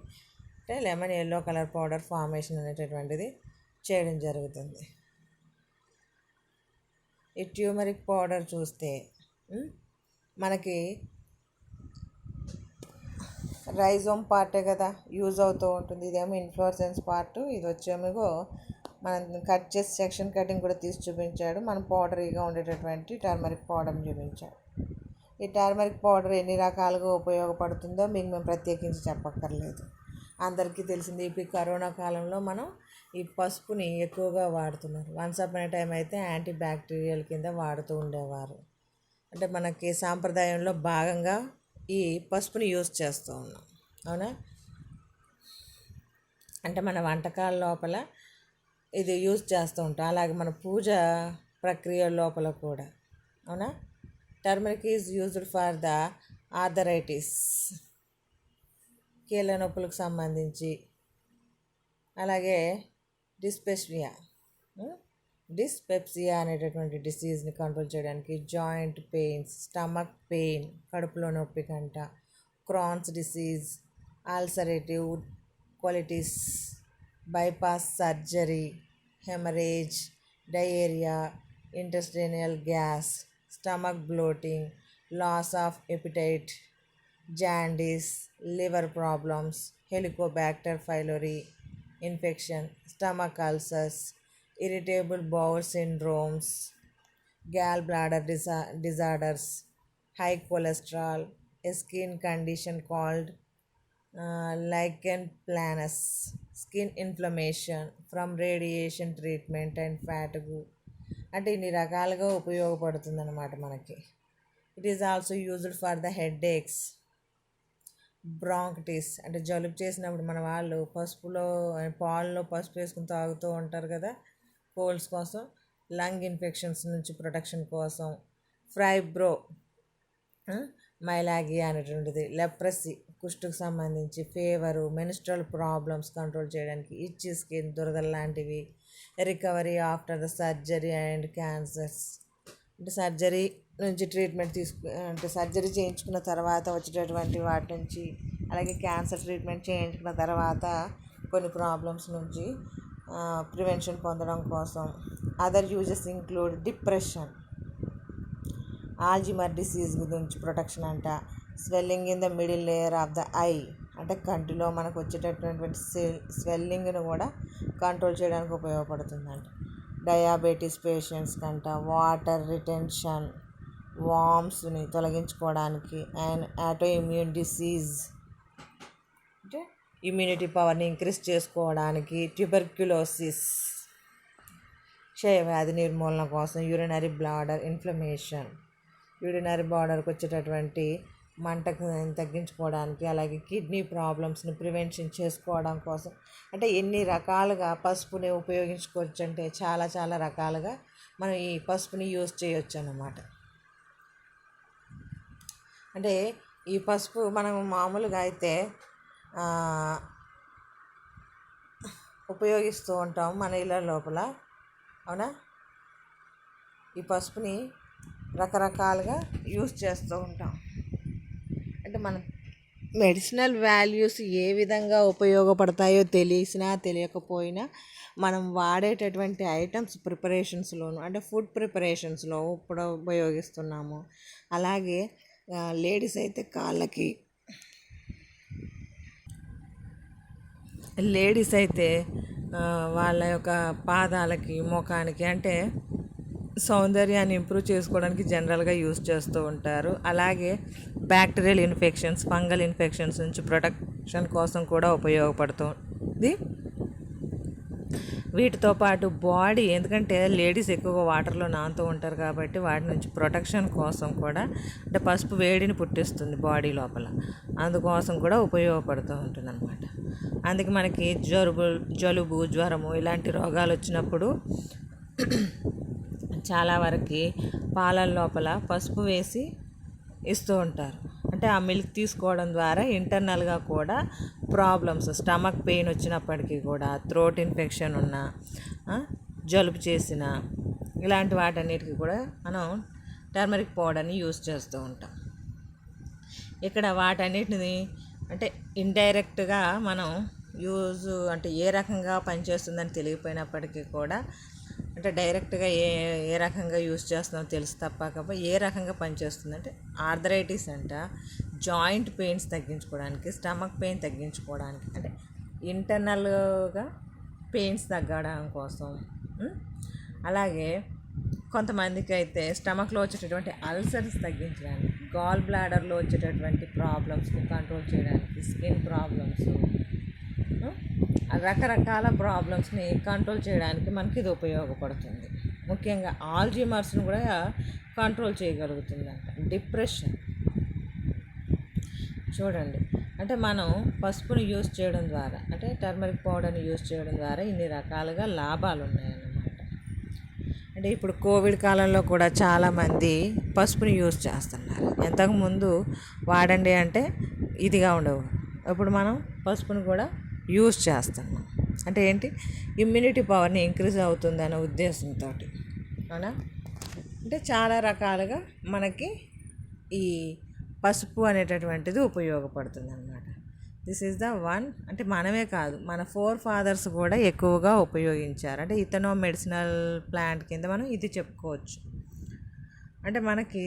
అంటే lemon yellow colour powder formation అనేటటువంటిది చేయడం జరుగుతుంది. ఈ ట్యూమరిక్ పౌడర్ చూస్తే మనకి రైజోమ్ పార్టే కదా యూజ్ అవుతూ ఉంటుంది. ఇదేమో ఇన్ఫ్లోరెసెన్స్ పార్ట్, ఇది వచ్చేమో మనం కట్ చేసి సెక్షన్ కటింగ్ కూడా తీసి చూపించాడు. మనం పౌడరీగా ఉండేటటువంటి టర్మరిక్ పౌడర్ని చూపించాడు. ఈ టర్మరిక్ పౌడర్ ఎన్ని రకాలుగా ఉపయోగపడుతుందో మీకు మేము ప్రత్యేకించి చెప్పక్కర్లేదు, అందరికీ తెలిసింది. ఇప్పుడు కరోనా కాలంలో మనం ఈ పసుపుని ఎక్కువగా వాడుతున్నారు. వన్స్ అపాన్ ఏ టైం అయితే యాంటీ బ్యాక్టీరియల్ కింద వాడుతూ ఉండేవారు. అంటే మనకి సాంప్రదాయంలో భాగంగా ఈ పసుపుని యూజ్ చేస్తూ ఉన్నాం, అవునా. అంటే మన వంటకాల లోపల ఇది యూజ్ చేస్తూ ఉంటాం, అలాగే మన పూజ ప్రక్రియ లోపల కూడా, అవునా. Turmeric is used for the arthritis, కీళ్ళ నొప్పులకు సంబంధించి, అలాగే డిస్పెప్సియా అనేటటువంటి డిసీజ్ని కంట్రోల్ చేయడానికి, జాయింట్ పెయిన్స్, స్టమక్ పెయిన్, కడుపులో నొప్పి కంట, Crohn's disease, ulcerative colitis, bypass surgery, haemorrhage, diarrhoea, intestinal gas, stomach bloating, loss of appetite, jaundice, liver problems, Helicobacter pylori infection, stomach ulcers, irritable bowel syndromes, gall bladder disorders, high cholesterol, a skin condition called lichen planus, skin inflammation from radiation treatment and fatigue. అంటే ఇన్ని రకాలుగా ఉపయోగపడుతుందన్నమాట మనకి. It is also used for the headaches, bronchitis, అంటే జలుబు చేసినప్పుడు మన వాళ్ళు పాలలో పసుపు వేసుకుని తాగుతూ ఉంటారు కదా కోల్డ్స్ కోసం, లంగ్ ఇన్ఫెక్షన్స్ నుంచి ప్రొటెక్షన్ కోసం, ఫ్రైబ్రో మైలాగియా అనేటువంటిది, లెప్రసీ కుష్టుకు సంబంధించి, ఫీవరు, మెన్స్ట్రల్ ప్రాబ్లమ్స్ కంట్రోల్ చేయడానికి, ఇచ్చి స్కిన్, దురదలు లాంటివి, recovery after the surgery and cancers, అంటే సర్జరీ నుంచి ట్రీట్మెంట్ అంటే సర్జరీ చేయించుకున్న తర్వాత వచ్చేటటువంటి వాటి నుంచి, అలాగే క్యాన్సర్ ట్రీట్మెంట్ చేయించుకున్న తర్వాత కొన్ని ప్రాబ్లమ్స్ నుంచి ప్రివెన్షన్ పొందడం కోసం. Other uses include depression, Alzheimer disease గురించి ప్రొటెక్షన్ అంట, swelling in the middle layer of the eye, అంటే కంటిలో మనకు వచ్చేటటువంటి స్వెల్లింగ్ను కూడా కంట్రోల్ చేయడానికి ఉపయోగపడుతుందంట. డయాబెటీస్ పేషెంట్స్ కంట వాటర్ రిటెన్షన్, వామ్స్ని తొలగించుకోవడానికి, అండ్ ఆటో ఇమ్యూన్ డిసీజ్ అంటే ఇమ్యూనిటీ పవర్ని ఇంక్రీజ్ చేసుకోవడానికి, ట్యూబర్క్యులోసిస్ క్షయవ్యాధి నిర్మూలన కోసం, యూరినరీ బ్లాడర్ ఇన్ఫ్లమేషన్, యూరినరీ బ్లాడర్కి వచ్చేటటువంటి మంటకు తగ్గించుకోవడానికి, అలాగే కిడ్నీ ప్రాబ్లమ్స్ని ప్రివెన్షన్ చేసుకోవడం కోసం. అంటే ఎన్ని రకాలుగా పసుపుని ఉపయోగించుకోవచ్చు అంటే చాలా చాలా రకాలుగా మనం ఈ పసుపుని యూజ్ చేయొచ్చు అన్నమాట. అంటే ఈ పసుపు మనం మామూలుగా అయితే ఉపయోగిస్తూ ఉంటాం మన ఇళ్ళ లోపల, అవునా. ఈ పసుపుని రకరకాలుగా యూజ్ చేస్తూ ఉంటాం. అంటే మన మెడిసినల్ వాల్యూస్ ఏ విధంగా ఉపయోగపడతాయో తెలిసినా తెలియకపోయినా మనం వాడేటటువంటి ఐటమ్స్ ప్రిపరేషన్స్లోను, అంటే ఫుడ్ ప్రిపరేషన్స్లో ఇప్పుడు ఉపయోగిస్తున్నాము. అలాగే లేడీస్ అయితే వాళ్ళ యొక్క పాదాలకి, ముఖానికి, అంటే సౌందర్యాన్ని ఇంప్రూవ్ చేసుకోవడానికి జనరల్గా యూజ్ చేస్తూ ఉంటారు. అలాగే బ్యాక్టీరియల్ ఇన్ఫెక్షన్స్, ఫంగల్ ఇన్ఫెక్షన్స్ నుంచి ప్రొటెక్షన్ కోసం కూడా ఉపయోగపడుతుంది. వీటితో పాటు బాడీ, ఎందుకంటే లేడీస్ ఎక్కువగా వాటర్లో నానుతూ ఉంటారు కాబట్టి వాటి నుంచి ప్రొటెక్షన్ కోసం కూడా, అంటే పసుపు వేడిని పుట్టిస్తుంది బాడీ లోపల, అందుకోసం కూడా ఉపయోగపడుతూ ఉంటుంది అన్నమాట. అందుకే మనకి జలుబు, జ్వరము ఇలాంటి రోగాలు వచ్చినప్పుడు చాలా వరకు పాలల లోపల పసుపు వేసి ఇస్తూ ఉంటారు. అంటే ఆ మిల్క్ తీసుకోవడం ద్వారా ఇంటర్నల్గా కూడా ప్రాబ్లమ్స్, స్టమక్ పెయిన్ వచ్చినప్పటికీ కూడా, థ్రోట్ ఇన్ఫెక్షన్ ఉన్న, జలుబు చేసిన, ఇలాంటి వాటన్నిటికీ కూడా మనం టర్మరిక్ పౌడర్ని యూజ్ చేస్తూ ఉంటాం. ఇక్కడ వాటన్నిటిని అంటే ఇండైరెక్ట్గా మనం అంటే ఏ రకంగా పనిచేస్తుందని తెలియపోయినప్పటికీ కూడా, అంటే డైరెక్ట్గా ఏ రకంగా యూజ్ చేస్తున్నామో తెలుసు తప్ప ఏ రకంగా పనిచేస్తుందంటే, ఆర్థరైటిస్ అంట జాయింట్ పెయిన్స్ తగ్గించుకోవడానికి, స్టమక్ పెయిన్ తగ్గించుకోవడానికి, అంటే ఇంటర్నల్గా పెయిన్స్ తగ్గడం కోసం. అలాగే కొంతమందికి అయితే స్టమక్లో వచ్చేటటువంటి అల్సర్స్ తగ్గించడానికి గాల్ బ్లాడర్లో వచ్చేటటువంటి ప్రాబ్లమ్స్ని కంట్రోల్ చేయడానికి, స్కిన్ ప్రాబ్లమ్స్, రకరకాల ప్రాబ్లమ్స్ని కంట్రోల్ చేయడానికి మనకి ఇది ఉపయోగపడుతుంది. ముఖ్యంగా ఆల్జీమర్స్ని కూడా కంట్రోల్ చేయగలుగుతుందంట. డిప్రెషన్ చూడండి, అంటే మనం పసుపుని యూజ్ చేయడం ద్వారా, అంటే టర్మరిక్ పౌడర్ని యూజ్ చేయడం ద్వారా ఇన్ని రకాలుగా లాభాలు ఉన్నాయన్నమాట. అంటే ఇప్పుడు కోవిడ్ కాలంలో కూడా చాలామంది పసుపుని యూజ్ చేస్తున్నారు. ఇంతకుముందు వాడండి అంటే ఇదిగా ఉండవు, ఇప్పుడు మనం పసుపుని కూడా యూజ్ చేస్తున్నాం. అంటే ఏంటి, ఇమ్యూనిటీ పవర్ని ఇంక్రీజ్ అవుతుందనే ఉద్దేశంతో. అవునా? అంటే చాలా రకాలుగా మనకి ఈ పసుపు అనేటటువంటిది ఉపయోగపడుతుంది అన్నమాట. This is the one. అంటే మనమే కాదు, మన ఫోర్ ఫాదర్స్ కూడా ఎక్కువగా ఉపయోగించారు. అంటే ఇథనో మెడిసినల్ ప్లాంట్ కింద మనం ఇది చెప్పుకోవచ్చు. అంటే మనకి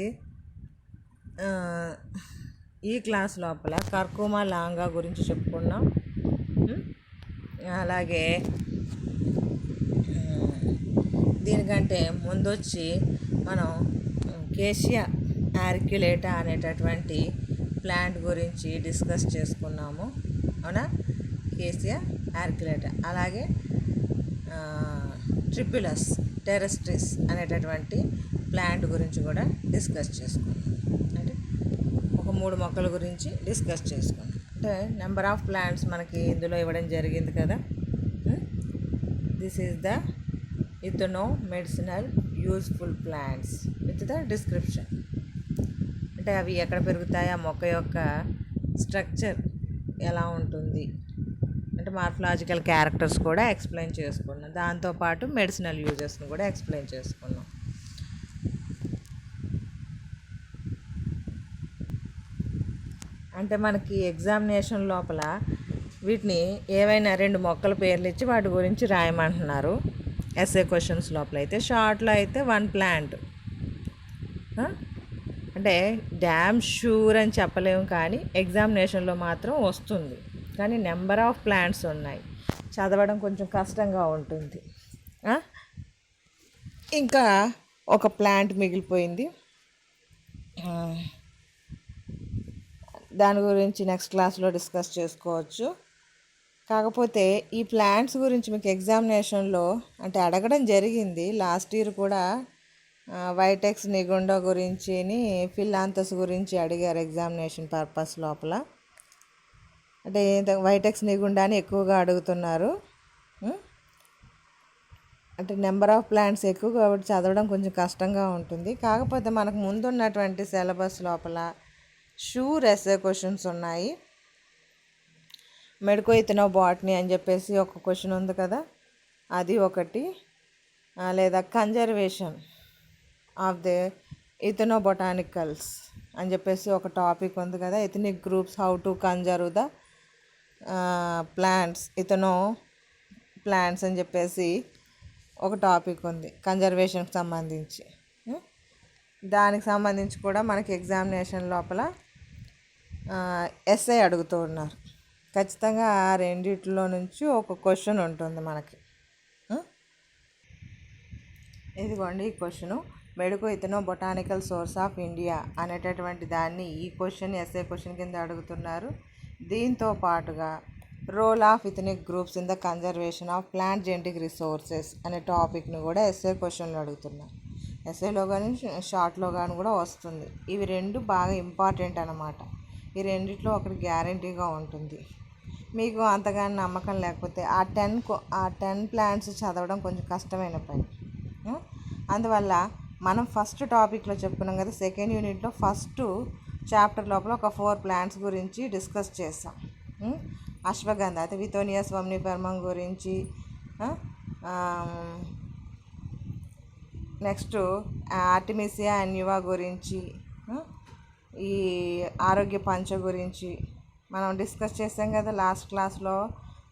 ఈ క్లాస్ లోపల కర్కుమా లాంగా గురించి చెప్పుకున్నాం. అలాగే దీనికంటే ముందొచ్చి మనం కేసియా ఆర్క్యులేటా అనేటటువంటి ప్లాంట్ గురించి డిస్కస్ చేసుకున్నాము. అవునా? కేసియా ఆర్క్యులేటా. అలాగే ట్రిప్యులస్ టెరెస్ట్రిస్ అనేటటువంటి ప్లాంట్ గురించి కూడా డిస్కస్ చేసుకున్నాం. అంటే ఒక 3 మొక్కల గురించి డిస్కస్ చేసుకున్నాం. అంటే నెంబర్ ఆఫ్ ప్లాంట్స్ మనకి ఇందులో ఇవ్వడం జరిగింది కదా. This is the ethno medicinal useful plants with the description. అంటే అవి ఎక్కడ పెరుగుతాయి, ఆ మొక్క యొక్క స్ట్రక్చర్ ఎలా ఉంటుంది, అంటే మార్ఫలాజికల్ క్యారెక్టర్స్ కూడా ఎక్స్ప్లెయిన్ చేసుకున్నాం. దాంతోపాటు మెడిసినల్ యూజెస్ని కూడా ఎక్స్ప్లెయిన్ చేసుకున్నాం. అంటే మనకి ఎగ్జామినేషన్ లోపల వీటిని ఏవైనా 2 మొక్కల పేర్లు ఇచ్చి వాటి గురించి రాయమంటున్నారు. ఎస్ఏ క్వశ్చన్స్ లోపల అయితే, షార్ట్లో అయితే 1 ప్లాంట్. అంటే డ్యామ్ షూర్ అని చెప్పలేము, కానీ ఎగ్జామినేషన్లో మాత్రం వస్తుంది. కానీ నెంబర్ ఆఫ్ ప్లాంట్స్ ఉన్నాయి, చదవడం కొంచెం కష్టంగా ఉంటుంది. ఇంకా ఒక ప్లాంట్ మిగిలిపోయింది, దాని గురించి నెక్స్ట్ క్లాస్లో డిస్కస్ చేసుకోవచ్చు. కాకపోతే ఈ ప్లాంట్స్ గురించి మీకు ఎగ్జామినేషన్లో అంటే అడగడం జరిగింది. లాస్ట్ ఇయర్ కూడా వైటెక్స్ నిగుండా గురించి, ఫిలాంథస్ గురించి అడిగారు ఎగ్జామినేషన్ పర్పస్ లోపల. అంటే వైటెక్స్ నిగుండాని ఎక్కువగా అడుగుతున్నారు. అంటే నెంబర్ ఆఫ్ ప్లాంట్స్ ఎక్కువ కాబట్టి చదవడం కొంచెం కష్టంగా ఉంటుంది. కాకపోతే మనకు ముందున్నటువంటి సిలబస్ లోపల షూర్ ఎస్ఏ క్వశ్చన్స్ ఉన్నాయి. మెడికో ఇథనో బాటనీ అని చెప్పేసి ఒక క్వశ్చన్ ఉంది కదా, అది ఒకటి. లేదా conservation of the ethno botanicals అని చెప్పేసి ఒక టాపిక్ ఉంది కదా, ethnic groups how to conserve the plants, ethno plants అని చెప్పేసి ఒక టాపిక్ ఉంది కన్జర్వేషన్కి సంబంధించి. దానికి సంబంధించి కూడా మనకి ఎగ్జామినేషన్ లోపల ఎస్ఐ అడుగుతూ ఉన్నారు. ఖచ్చితంగా ఆ రెండిట్లో నుంచి ఒక క్వశ్చన్ ఉంటుంది మనకి. ఇదిగోండి ఈ question, medico ethno botanical source of India అనేటటువంటి దాన్ని ఈ క్వశ్చన్ ఎస్ఏ క్వశ్చన్ కింద అడుగుతున్నారు. దీంతో పాటుగా role of ethnic groups in the conservation of plant genetic resources అనే టాపిక్ను కూడా ఎస్ఏ క్వశ్చన్లు అడుగుతున్నారు. ఎస్ఏలో కానీ షార్ట్లో కానీ కూడా వస్తుంది. ఇవి 2 బాగా ఇంపార్టెంట్ అన్నమాట. ఈ రెండిట్లో ఒకటి గ్యారంటీగా ఉంటుంది. మీకు అంతగాని నమ్మకం లేకపోతే ఆ 10 ప్లాంట్స్ చదవడం కొంచెం కష్టమైన పని. అందువల్ల మనం ఫస్ట్ టాపిక్లో చెప్పుకున్నాం కదా, సెకండ్ యూనిట్లో ఫస్ట్ చాప్టర్ లోపల ఒక 4 ప్లాంట్స్ గురించి డిస్కస్ చేస్తాం. అశ్వగంధ అయితే విథోనియా స్వమ్నిఫెర్మం గురించి, నెక్స్ట్ ఆర్టిమిసియా అన్యువా గురించి, ఈ ఆరోగ్య పంచ గురించి మనం డిస్కస్ చేసాం కదా లాస్ట్ క్లాస్లో.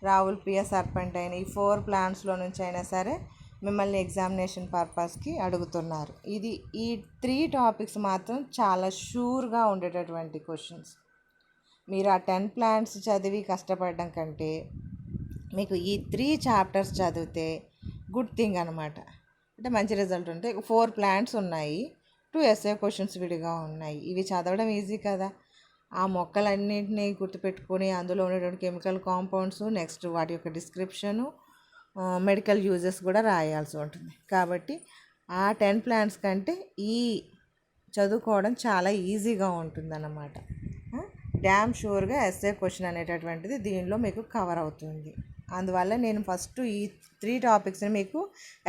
రావుల్ పియా సర్పెంటైన్, ఈ 4 ప్లాంట్స్లో నుంచి అయినా సరే మిమ్మల్ని ఎగ్జామినేషన్ పర్పస్కి అడుగుతున్నారు. ఈ 3 టాపిక్స్ మాత్రం చాలా షూర్గా ఉండేటటువంటి క్వశ్చన్స్. మీరు ఆ 10 ప్లాంట్స్ చదివి కష్టపడడం కంటే మీకు ఈ 3 చాప్టర్స్ చదివితే గుడ్ థింగ్ అనమాట. అంటే మంచి రిజల్ట్ ఉంటాయి. 4 ప్లాంట్స్ ఉన్నాయి, 2 ఎస్ఏ క్వశ్చన్స్ విడిగా ఉన్నాయి. ఇవి చదవడం ఈజీ కదా. ఆ మొక్కలన్నింటినీ గుర్తుపెట్టుకొని అందులో ఉన్నటువంటి కెమికల్ కాంపౌండ్స్, నెక్స్ట్ వాటి యొక్క డిస్క్రిప్షను, మెడికల్ యూజెస్ కూడా రాయాల్సి ఉంటుంది. కాబట్టి ఆ 10 ప్లాంట్స్ కంటే ఈ చదువుకోవడం చాలా ఈజీగా ఉంటుందన్నమాట. డ్యామ్ షూర్గా ఎస్ఏ క్వశ్చన్ అనేటటువంటిది దీనిలో మీకు కవర్ అవుతుంది. అందువల్ల నేను ఫస్ట్ ఈ 3 టాపిక్స్ని మీకు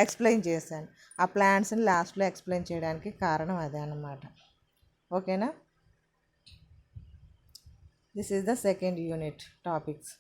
ఎక్స్ప్లెయిన్ చేశాను. ఆ ప్లాంట్స్ని లాస్ట్లో ఎక్స్ప్లెయిన్ చేయడానికి కారణం అదే అన్నమాట. ఓకేనా? This is the second unit topics.